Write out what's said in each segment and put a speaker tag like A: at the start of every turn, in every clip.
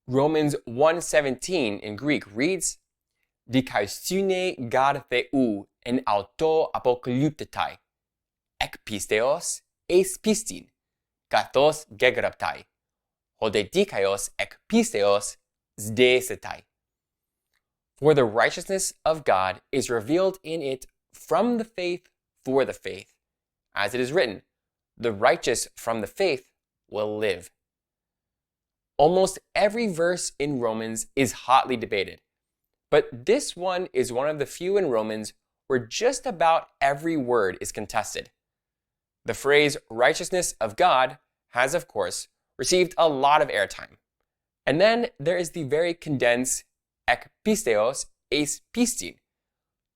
A: Romans 1:17 in Greek reads, «Dikaiosyne gar Θεού εν αυτό αποκαλύπτεται, εκ πίστεως εις πίστιν, καθώς γεγραπτάει, ότε δίκαιος εκ πίστεως σδέσεται». For the righteousness of God is revealed in it from the faith for the faith. As it is written, the righteous from the faith will live. Almost every verse in Romans is hotly debated, but this one is one of the few in Romans where just about every word is contested. The phrase righteousness of God has, of course, received a lot of airtime. And then there is the very condensed εκ πίστεως εις πίστιν,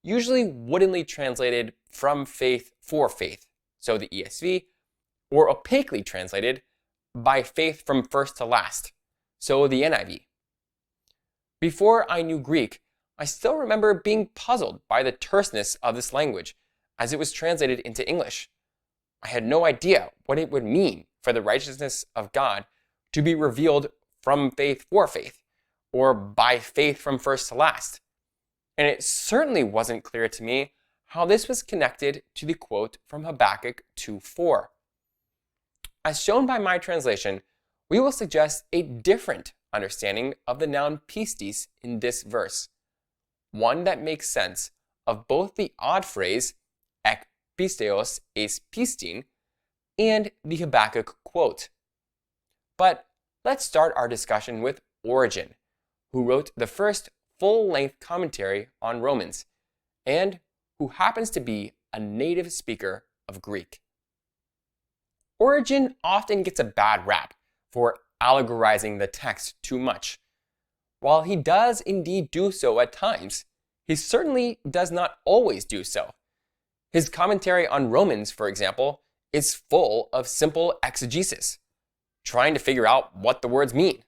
A: usually woodenly translated from faith for faith, so the ESV, or opaquely translated by faith from first to last, so the NIV. Before I knew Greek, I still remember being puzzled by the terseness of this language as it was translated into English. I had no idea what it would mean for the righteousness of God to be revealed from faith for faith, or by faith from first to last. And it certainly wasn't clear to me how this was connected to the quote from Habakkuk 2:4. As shown by my translation, we will suggest a different understanding of the noun pistis in this verse, one that makes sense of both the odd phrase εκ πίστεως εις πίστιν and the Habakkuk quote. But let's start our discussion with Origen, who wrote the first full-length commentary on Romans, and who happens to be a native speaker of Greek. Origen often gets a bad rap for allegorizing the text too much. While he does indeed do so at times, he certainly does not always do so. His commentary on Romans, for example, is full of simple exegesis, trying to figure out what the words mean.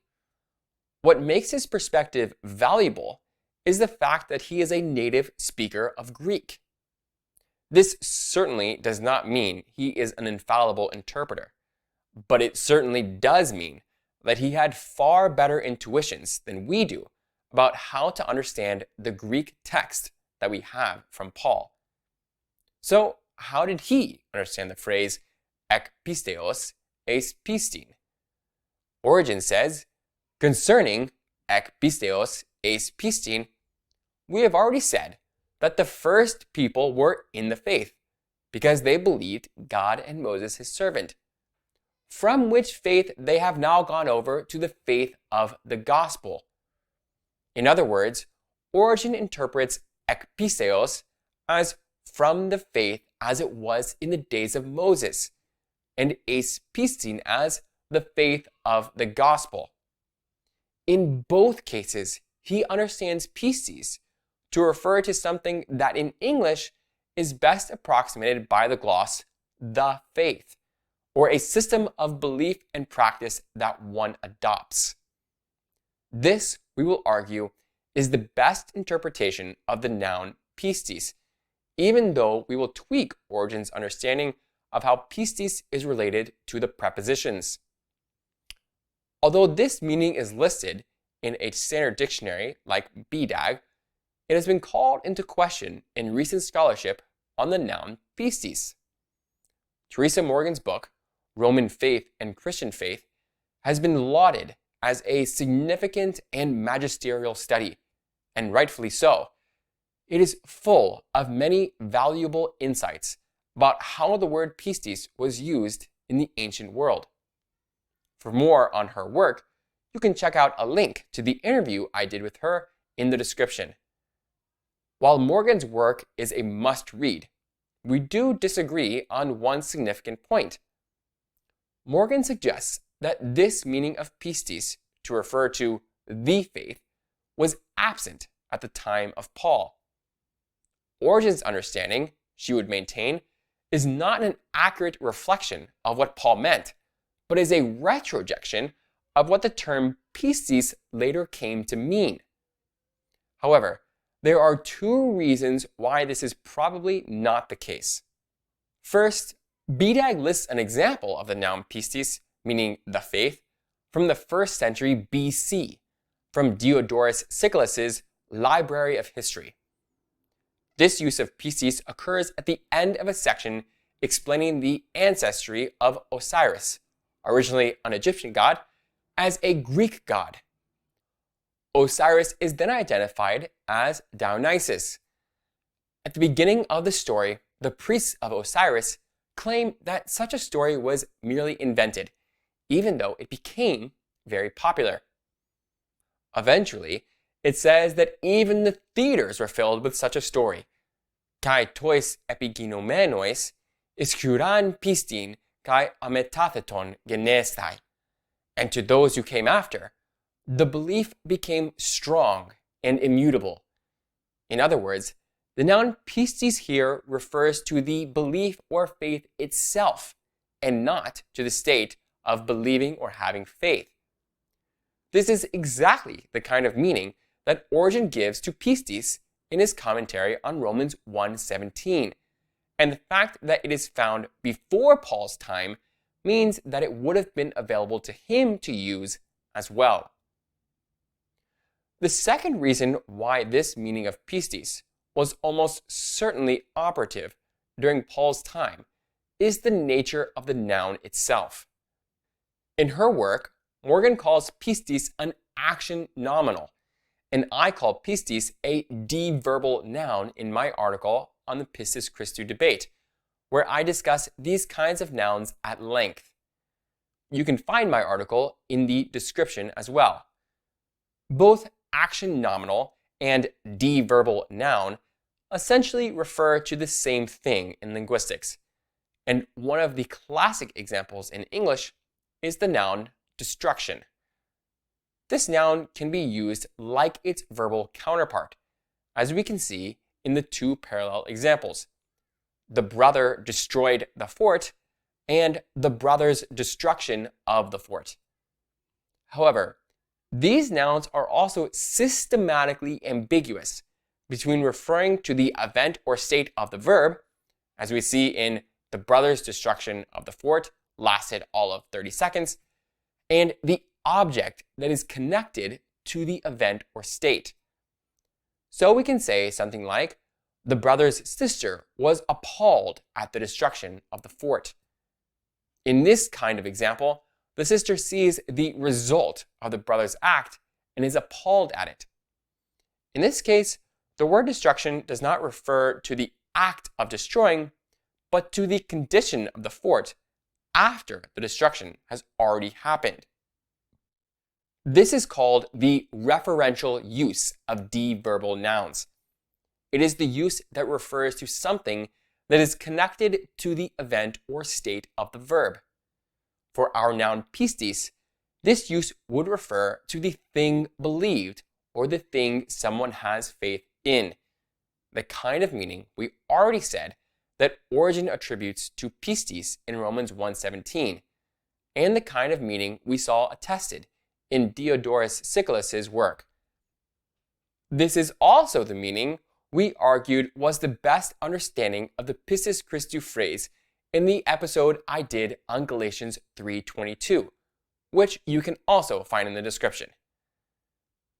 A: What makes his perspective valuable is the fact that he is a native speaker of Greek. This certainly does not mean he is an infallible interpreter, but it certainly does mean that he had far better intuitions than we do about how to understand the Greek text that we have from Paul. So, how did he understand the phrase εκ πίστεως εις πίστιν? Origen says, concerning εκ πίστεως εις πίστιν, we have already said that the first people were in the faith because they believed God and Moses his servant, from which faith they have now gone over to the faith of the gospel. In other words, Origen interprets εκ πίστεως as from the faith as it was in the days of Moses, and εις πίστιν as the faith of the gospel. In both cases, he understands pistis to refer to something that in English is best approximated by the gloss, the faith, or a system of belief and practice that one adopts. This, we will argue, is the best interpretation of the noun pistis, even though we will tweak Origen's understanding of how pistis is related to the prepositions. Although this meaning is listed in a standard dictionary like BDAG, it has been called into question in recent scholarship on the noun pistis. Teresa Morgan's book, Roman Faith and Christian Faith, has been lauded as a significant and magisterial study, and rightfully so. It is full of many valuable insights about how the word pistis was used in the ancient world. For more on her work, you can check out a link to the interview I did with her in the description. While Morgan's work is a must-read, we do disagree on one significant point. Morgan suggests that this meaning of pistis, to refer to the faith, was absent at the time of Paul. Origen's understanding, she would maintain, is not an accurate reflection of what Paul meant, but is a retrojection of what the term pistis later came to mean. However, there are two reasons why this is probably not the case. First, BDAG lists an example of the noun pistis, meaning the faith, from the 1st century BC, from Diodorus Siculus' Library of History. This use of Pistis occurs at the end of a section explaining the ancestry of Osiris, originally an Egyptian god, as a Greek god. Osiris is then identified as Dionysus. At the beginning of the story, the priests of Osiris claim that such a story was merely invented, even though it became very popular. Eventually, it says that even the theaters were filled with such a story. Kai tois epiginomenois iskuran pistin kai ametatheton genestai. And to those who came after, the belief became strong and immutable. In other words, the noun pistis here refers to the belief or faith itself, and not to the state of believing or having faith. This is exactly the kind of meaning that Origen gives to pistis in his commentary on Romans 1:17, and the fact that it is found before Paul's time means that it would have been available to him to use as well. The second reason why this meaning of pistis was almost certainly operative during Paul's time is the nature of the noun itself. In her work, Morgan calls pistis an action nominal, and I call pistis a deverbal noun in my article on the Pistis Christou debate, where I discuss these kinds of nouns at length. You can find my article in the description as well. Both action nominal and deverbal noun essentially refer to the same thing in linguistics, and one of the classic examples in English is the noun destruction. This noun can be used like its verbal counterpart, as we can see in the two parallel examples. The brother destroyed the fort, and the brother's destruction of the fort. However, these nouns are also systematically ambiguous between referring to the event or state of the verb, as we see in the brother's destruction of the fort lasted all of 30 seconds, and the object that is connected to the event or state. So we can say something like, the brother's sister was appalled at the destruction of the fort. In this kind of example, the sister sees the result of the brother's act and is appalled at it. In this case, the word destruction does not refer to the act of destroying, but to the condition of the fort after the destruction has already happened. This is called the referential use of deverbal nouns. It is the use that refers to something that is connected to the event or state of the verb. For our noun pistis, this use would refer to the thing believed or the thing someone has faith in, the kind of meaning we already said that Origen attributes to pistis in Romans 1:17, and the kind of meaning we saw attested in Diodorus Siculus' work. This is also the meaning we argued was the best understanding of the Pistis Christou phrase in the episode I did on Galatians 3:22, which you can also find in the description.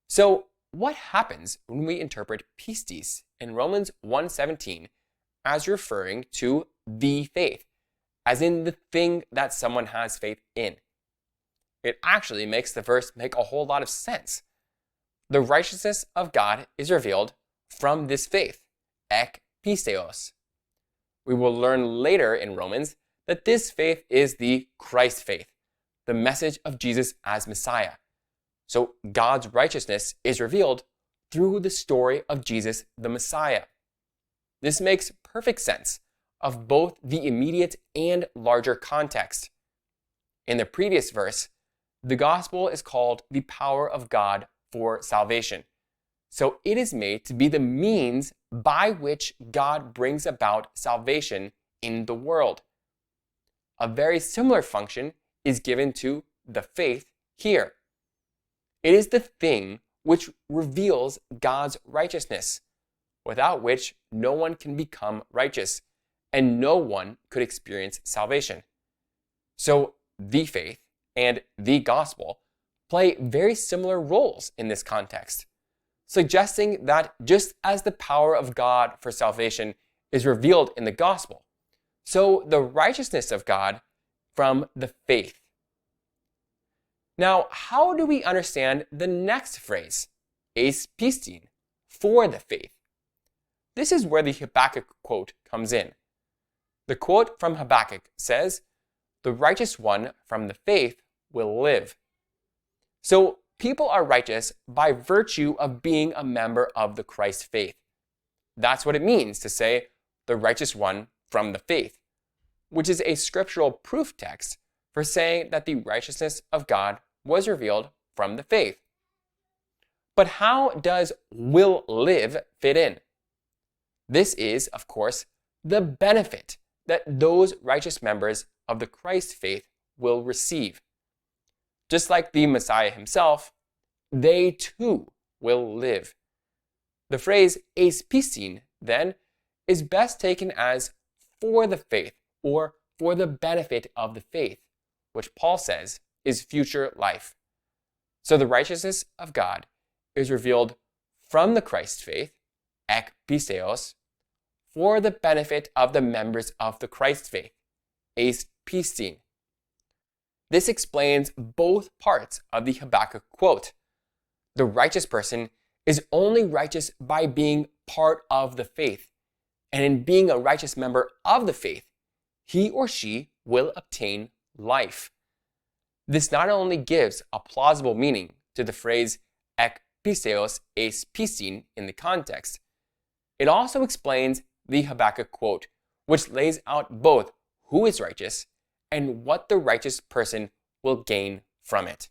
A: So, what happens when we interpret pistis in Romans 1:17 as referring to the faith, as in the thing that someone has faith in? It actually makes the verse make a whole lot of sense. The righteousness of God is revealed from this faith, pistεως. We will learn later in Romans that this faith is the Christ faith, the message of Jesus as Messiah. So God's righteousness is revealed through the story of Jesus the Messiah. This makes perfect sense of both the immediate and larger context. In the previous verse, the gospel is called the power of God for salvation. So it is made to be the means by which God brings about salvation in the world. A very similar function is given to the faith here. It is the thing which reveals God's righteousness, without which no one can become righteous, and no one could experience salvation. So the faith and the gospel play very similar roles in this context, suggesting that just as the power of God for salvation is revealed in the gospel, so the righteousness of God from the faith. Now, how do we understand the next phrase, πίστιν, for the faith? This is where the Habakkuk quote comes in. The quote from Habakkuk says, "The righteous one from the faith will live." So people are righteous by virtue of being a member of the Christ faith. That's what it means to say, "the righteous one from the faith," which is a scriptural proof text for saying that the righteousness of God was revealed from the faith. But how does will live fit in? This is, of course, the benefit that those righteous members of the Christ faith will receive. Just like the Messiah himself, they too will live. The phrase πίστιν, then, is best taken as for the faith or for the benefit of the faith, which Paul says is future life. So the righteousness of God is revealed from the Christ faith, pίστεως, for the benefit of the members of the Christ faith, πίστιν. This explains both parts of the Habakkuk quote. The righteous person is only righteous by being part of the faith, and in being a righteous member of the faith, he or she will obtain life. This not only gives a plausible meaning to the phrase πίστεως πίστιν in the context, it also explains the Habakkuk quote, which lays out both who is righteous and what the righteous person will gain from it.